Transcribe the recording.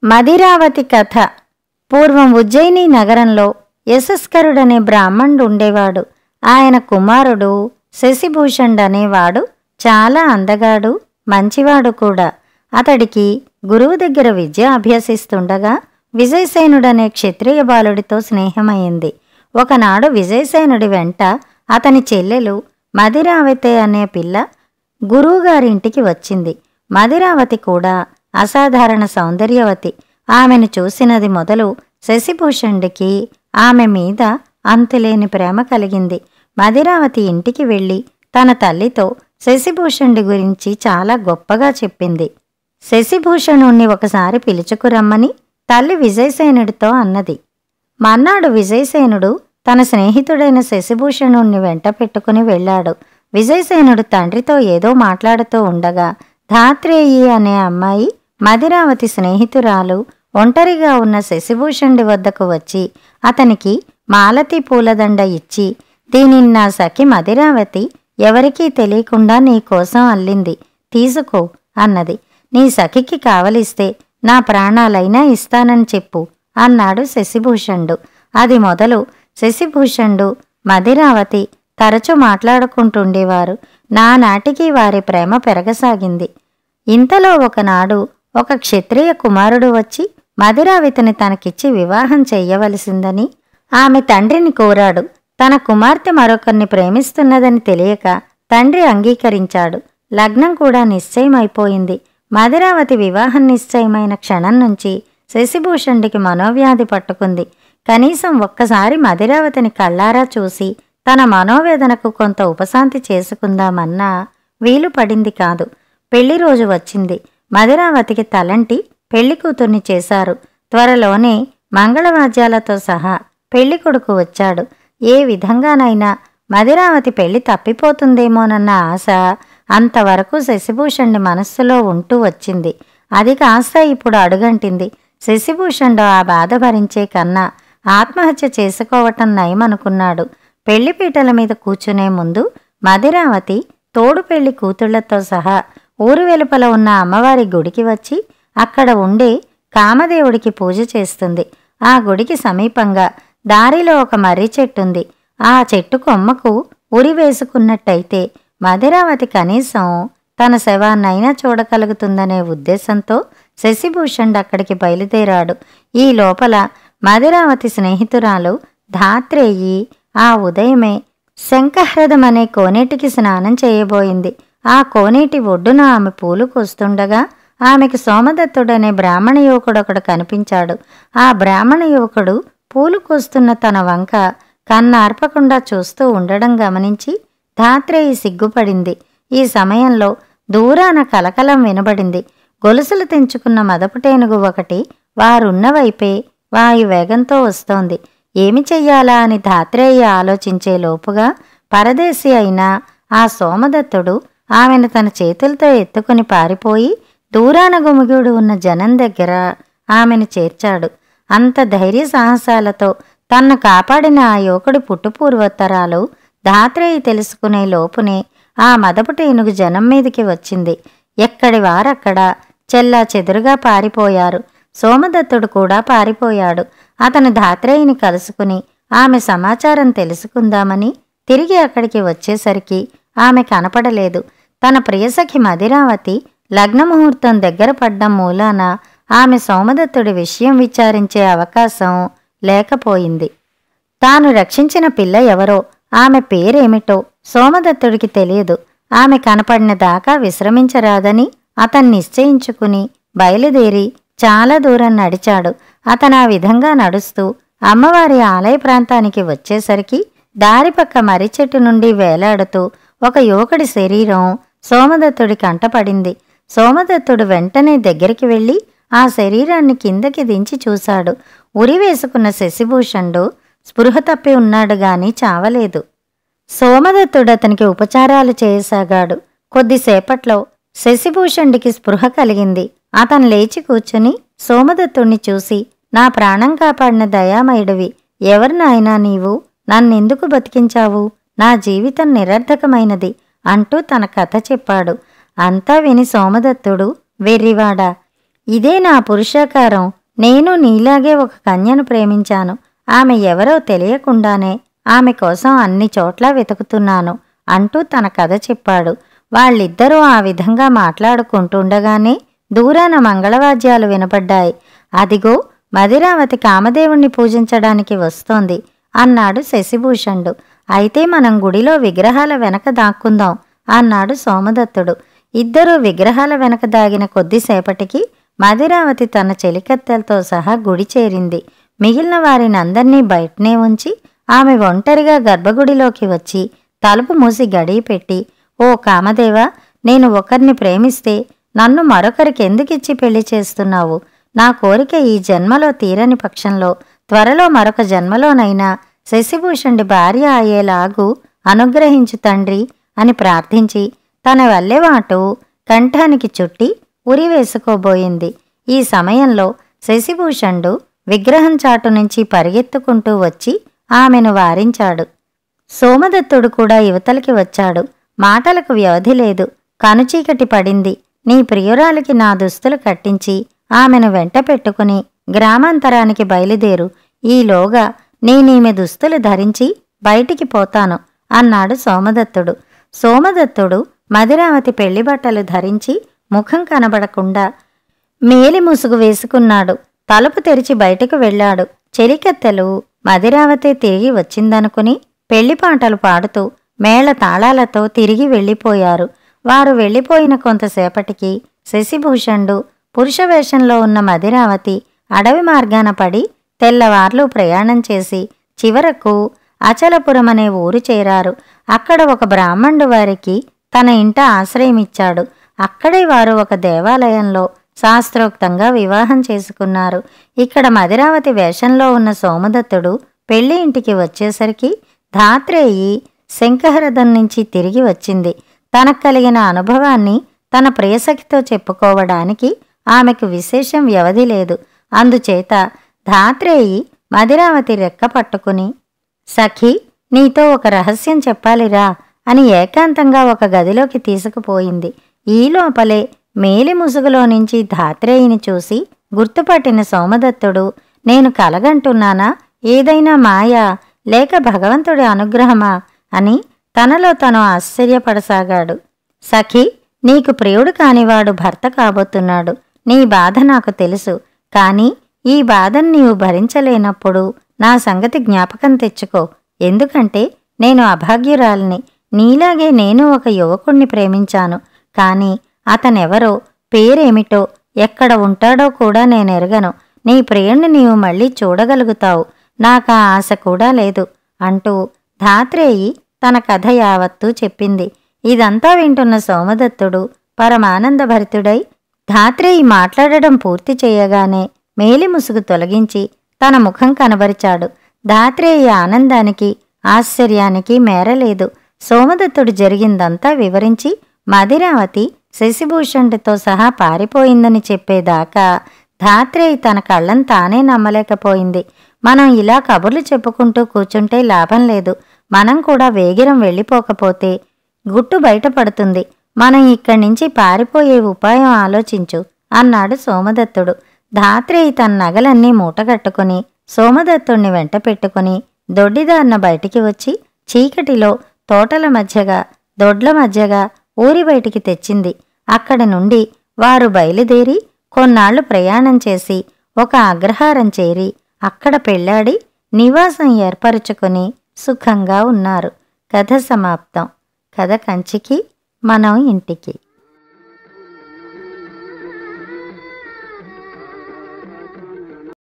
మదిరావతి కథ. పూర్వం ఉజ్జయిని నగరంలో యశస్కరుడనే బ్రాహ్మణుడు ఉండేవాడు. ఆయన కుమారుడు శశిభూషణుడు అనేవాడు చాలా అందగాడు, మంచివాడు కూడా. అతడికి గురువు దగ్గర విద్య అభ్యసిస్తుండగా విజయసేనుడనే క్షత్రియ బాలుడితో స్నేహమైంది. ఒకనాడు విజయసేనుడి వెంట అతని చెల్లెలు మదిరావతి అనే పిల్ల గురువుగారింటికి వచ్చింది. మదిరావతి కూడా అసాధారణ సౌందర్యవతి. ఆమెను చూసినది మొదలు శశిభూషణుడికి ఆమె మీద అంతులేని ప్రేమ కలిగింది. మదిరావతి ఇంటికి వెళ్ళి తన తల్లితో శశిభూషణుడి గురించి చాలా గొప్పగా చెప్పింది. శశిభూషణుణ్ణి ఒకసారి పిలుచుకురమ్మని తల్లి విజయసేనుడితో అన్నది. మన్నాడు విజయసేనుడు తన స్నేహితుడైన శశిభూషణుణ్ణి వెంట పెట్టుకుని వెళ్ళాడు. విజయసేనుడు తండ్రితో ఏదో మాట్లాడుతూ ఉండగా ధాత్రేయి అనే అమ్మాయి మదిరావతి స్నేహితురాలు ఒంటరిగా ఉన్న శశిభూషణుడి వద్దకు వచ్చి అతనికి మాలతి పూలదండ ఇచ్చి, దీనిని నా సఖి మదిరావతి ఎవరికీ తెలియకుండా నీకోసం అల్లింది, తీసుకో అన్నది. నీ సఖికి కావలిస్తే నా ప్రాణాలైనా ఇస్తానని చెప్పు అన్నాడు శశిభూషణుడు. అది మొదలు శశిభూషణుడు మదిరావతి తరచూ మాట్లాడుకుంటుండేవారు. నానాటికి వారి ప్రేమ పెరగసాగింది. ఇంతలో ఒకనాడు ఒక క్షత్రియ కుమారుడు వచ్చి మదిరావతిని తనకిచ్చి వివాహం చెయ్యవలసిందని ఆమె తండ్రిని కోరాడు. తన కుమార్తె మరొకరిని ప్రేమిస్తున్నదని తెలియక తండ్రి అంగీకరించాడు. లగ్నం కూడా నిశ్చయమైపోయింది. మదిరావతి వివాహం నిశ్చయమైన క్షణం నుంచి శశిభూషణుడికి మనోవ్యాధి పట్టుకుంది. కనీసం ఒక్కసారి మదిరావతిని కళ్ళారా చూసి తన మనోవేదనకు కొంత ఉపశాంతి చేసుకుందామన్నా వీలు పడింది కాదు. పెళ్లి రోజు వచ్చింది. మదిరావతికి తలంటి పెళ్లి కూతుర్ని చేశారు. త్వరలోనే మంగళవాద్యాలతో సహా పెళ్లి కొడుకు వచ్చాడు. ఏ విధంగానైనా మదిరావతి పెళ్లి తప్పిపోతుందేమోనన్న ఆశ అంతవరకు శశిభూషణుడి మనస్సులో ఉంటూ వచ్చింది. అది కాస్త ఇప్పుడు అడుగంటింది. శశిభూషణుడు ఆ బాధ భరించే కన్నా ఆత్మహత్య చేసుకోవటం నయమనుకున్నాడు. పెళ్లిపీటల మీద కూర్చునే ముందు మదిరావతి తోడు పెళ్లి కూతుళ్లతో సహా ఊరు వెలుపల ఉన్న అమ్మవారి గుడికి వచ్చి అక్కడ ఉండే కామదేవుడికి పూజ చేస్తుంది. ఆ గుడికి సమీపంగా దారిలో ఒక మర్రి చెట్టుంది. ఆ చెట్టు కొమ్మకు ఉరి వేసుకున్నట్టయితే మదిరావతి కనీసం తన శవాన్నైనా చూడగలుగుతుందనే ఉద్దేశంతో శశిభూషణుడు అక్కడికి బయలుదేరాడు. ఈ లోపల మదిరావతి స్నేహితురాలు ధాత్రేయి ఆ ఉదయమే శంఖహ్రదమనే కోనేటికి స్నానం చేయబోయింది. ఆ కోనేటి ఒడ్డున ఆమె పూలు కోస్తుండగా ఆమెకు సోమదత్తుడనే బ్రాహ్మణ యువకుడొకడు కనిపించాడు. ఆ బ్రాహ్మణ యువకుడు పూలు కోస్తున్న తన వంక కన్నార్పకుండా చూస్తూ ఉండడం గమనించి ధాత్రేయి సిగ్గుపడింది. ఈ సమయంలో దూరాన కలకలం వినబడింది. గొలుసులు తెంచుకున్న మదపుటేనుగు ఒకటి వారున్న వైపే వాయువేగంతో వస్తోంది. ఏమి చెయ్యాలా అని ధాత్రేయి ఆలోచించే లోపుగా పరదేశి అయిన ఆ సోమదత్తుడు ఆమెను తన చేతులతో ఎత్తుకుని పారిపోయి దూరాన గుమిగూడు ఉన్న జనం దగ్గర ఆమెను చేర్చాడు. అంత ధైర్య సాహసాలతో తన్ను కాపాడిన ఆ యువకుడి పుట్టుపూర్వోత్తరాలు ధాత్రేయి తెలుసుకునే లోపునే ఆ మదపుటేనుగు జనం మీదికి వచ్చింది. ఎక్కడి వారక్కడ చెల్లా చెదురుగా పారిపోయారు. సోమదత్తుడు కూడా పారిపోయాడు. అతను ధాత్రేయిని కలుసుకుని ఆమె సమాచారం తెలుసుకుందామని తిరిగి అక్కడికి వచ్చేసరికి ఆమె కనపడలేదు. తన ప్రియసఖి మదిరావతి లగ్నముహూర్తం దగ్గర పడ్డం మూలాన ఆమె సోమదత్తుడి విషయం విచారించే అవకాశం లేకపోయింది. తాను రక్షించిన పిల్ల ఎవరో, ఆమె పేరేమిటో సోమదత్తుడికి తెలియదు. ఆమె కనపడిన దాకా విశ్రమించరాదని అతను నిశ్చయించుకుని బయలుదేరి చాలా దూరం నడిచాడు. అతను ఆ విధంగా నడుస్తూ అమ్మవారి ఆలయ ప్రాంతానికి వచ్చేసరికి దారిపక్క మర్రి చెట్టు నుండి వేలాడుతూ ఒక యువకుడి శరీరం సోమదత్తుడి కంటపడింది. సోమదత్తుడు వెంటనే దగ్గరికి వెళ్ళి ఆ శరీరాన్ని కిందకి దించి చూశాడు. ఉరి వేసుకున్న శశిభూషణుడు స్పృహ తప్పి ఉన్నాడు గాని చావలేదు. సోమదత్తుడు అతనికి ఉపచారాలు చేయసాగాడు. కొద్దిసేపట్లో శశిభూషణుడికి స్పృహ కలిగింది. అతను లేచి కూర్చుని సోమదత్తుణ్ణి చూసి, నా ప్రాణం కాపాడిన దయామయుడివి, ఎవరు నాయనా నీవు, నన్నెందుకు బతికించావు, నా జీవితం నిరర్ధకమైనది అంటూ తన కథ చెప్పాడు. అంతా విని సోమదత్తుడు, వెర్రివాడా, ఇదే నా పురుషాకారం, నేను నీలాగే ఒక కన్యను ప్రేమించాను. ఆమె ఎవరో తెలియకుండానే ఆమె కోసం అన్ని చోట్ల వెతుకుతున్నాను అంటూ తన కథ చెప్పాడు. వాళ్ళిద్దరూ ఆ విధంగా మాట్లాడుకుంటుండగానే దూరాన మంగళవాద్యాలు వినపడ్డాయి. అదిగో మదిరావతి కామదేవుణ్ణి పూజించడానికి వస్తోంది అన్నాడు శశిభూషణుడు. అయితే మనం గుడిలో విగ్రహాల వెనక దాక్కుందాం అన్నాడు సోమదత్తుడు. ఇద్దరూ విగ్రహాల వెనక దాగిన కొద్దిసేపటికి మదిరావతి తన చెలికత్తెలతో సహా గుడి చేరింది. మిగిలిన వారినందర్నీ బయటనే ఉంచి ఆమె ఒంటరిగా గర్భగుడిలోకి వచ్చి తలుపు మూసి గడియ పెట్టి, ఓ కామదేవా, నేను ఒకరిని ప్రేమిస్తే నన్ను మరొకరికి ఎందుకిచ్చి పెళ్లి చేస్తున్నావు? నా కోరిక ఈ జన్మలో తీరని పక్షంలో త్వరలో మరొక జన్మలోనైనా శశిభూషణుడి భార్య అయ్యేలాగు అనుగ్రహించు తండ్రి అని ప్రార్థించి తన వల్లెవాటు కంఠానికి చుట్టి ఉరి వేసుకోబోయింది. ఈ సమయంలో శశిభూషణుడు విగ్రహం చాటు నుంచి పరిగెత్తుకుంటూ వచ్చి ఆమెను వారించాడు. సోమదత్తుడు కూడా యువతలకి వచ్చాడు. మాటలకు వ్యవధి లేదు. కనుచీకటి పడింది. నీ ప్రియురాలికి నా దుస్తులు కట్టించి ఆమెను వెంట పెట్టుకుని గ్రామాంతరానికి బయలుదేరు. ఈలోగా నేనీమె దుస్తులు ధరించి బయటికి పోతాను అన్నాడు సోమదత్తుడు. సోమదత్తుడు మదిరావతి పెళ్లి బట్టలు ధరించి ముఖం కనబడకుండా మేలి ముసుగు వేసుకున్నాడు. తలుపు తెరిచి బయటకు వెళ్ళాడు. చెలికత్తెలు మదిరావతి తిరిగి వచ్చిందనుకుని పెళ్లిపాటలు పాడుతూ మేళ తాళాలతో తిరిగి వెళ్ళిపోయారు. వారు వెళ్ళిపోయిన కొంతసేపటికి శశిభూషణుడు పురుషవేషంలో ఉన్న మదిరావతి అడవి మార్గాన పడి తెల్లవార్లు ప్రయాణం చేసి చివరకు అచలపురమనే ఊరు చేరారు. అక్కడ ఒక బ్రాహ్మణుడు వారికి తన ఇంట ఆశ్రయమిచ్చాడు. అక్కడే వారు ఒక దేవాలయంలో శాస్త్రోక్తంగా వివాహం చేసుకున్నారు. ఇక్కడ మదిరావతి వేషంలో ఉన్న సోమదత్తుడు పెళ్లి ఇంటికి వచ్చేసరికి ధాత్రేయి శంఖహరథం నుంచి తిరిగి వచ్చింది. తనకు కలిగిన అనుభవాన్ని తన ప్రియసఖితో చెప్పుకోవడానికి ఆమెకు విశేషం వ్యవధి లేదు. అందుచేత ధాత్రేయి మదిరావతి రెక్క పట్టుకుని, సఖి, నీతో ఒక రహస్యం చెప్పాలిరా అని ఏకాంతంగా ఒక గదిలోకి తీసుకుపోయింది. ఈ లోపలే మేలి ముసుగులో నుంచి ధాత్రేయిని చూసి గుర్తుపట్టిన సోమదత్తుడు, నేను కలగంటున్నానా, ఏదైనా మాయా లేక భగవంతుడి అనుగ్రహమా అని తనలో తను ఆశ్చర్యపడసాగాడు. సఖి, నీకు ప్రియుడు కానివాడు భర్త కాబోతున్నాడు. నీ బాధ నాకు తెలుసు. కాని ఈ బాధను నీవు భరించలేనప్పుడు నా సంగతి జ్ఞాపకం తెచ్చుకో. ఎందుకంటే నేను అభాగ్యురాలిని. నీలాగే నేను ఒక యువకుణ్ణి ప్రేమించాను. కాని అతనెవరో, పేరేమిటో, ఎక్కడ ఉంటాడో కూడా నేనెరగను. నీ ప్రియుణ్ణి నీవు మళ్ళీ చూడగలుగుతావు. నాకా ఆశ కూడా లేదు అంటూ ధాత్రేయి తన కథ యావత్తూ చెప్పింది. ఇదంతా వింటున్న సోమదత్తుడు పరమానందభరితుడై ధాత్రేయి మాట్లాడడం పూర్తి చేయగానే మేలి ముసుగు తొలగించి తన ముఖం కనబరిచాడు. ధాత్రేయి ఆనందానికి ఆశ్చర్యానికి మేరలేదు. సోమదత్తుడు జరిగిందంతా వివరించి మదిరావతి శశిభూషణుడితో సహా పారిపోయిందని చెప్పేదాకా ధాత్రేయి తన కళ్ళను తానే నమ్మలేకపోయింది. మనం ఇలా కబుర్లు చెప్పుకుంటూ కూర్చుంటే లాభం లేదు. మనం కూడా వేగిరం వెళ్ళిపోకపోతే గుట్టు బయటపడుతుంది. మనం ఇక్కడి నుంచి పారిపోయే ఉపాయం ఆలోచించు అన్నాడు సోమదత్తుడు. ధాత్రేయి తన నగలన్నీ మూటగట్టుకుని సోమదత్తుణ్ణి వెంట పెట్టుకుని దొడ్డిదారిన బయటికి వచ్చి చీకటిలో తోటల మధ్యగా దొడ్ల మధ్యగా ఊరి బయటికి తెచ్చింది. అక్కడి నుండి వారు బయలుదేరి కొన్నాళ్లు ప్రయాణం చేసి ఒక అగ్రహారం చేరి అక్కడ పెళ్లాడి నివాసం ఏర్పరుచుకుని సుఖంగా ఉన్నారు. కథ సమాప్తం. కథ కంచికి, మనం ఇంటికి.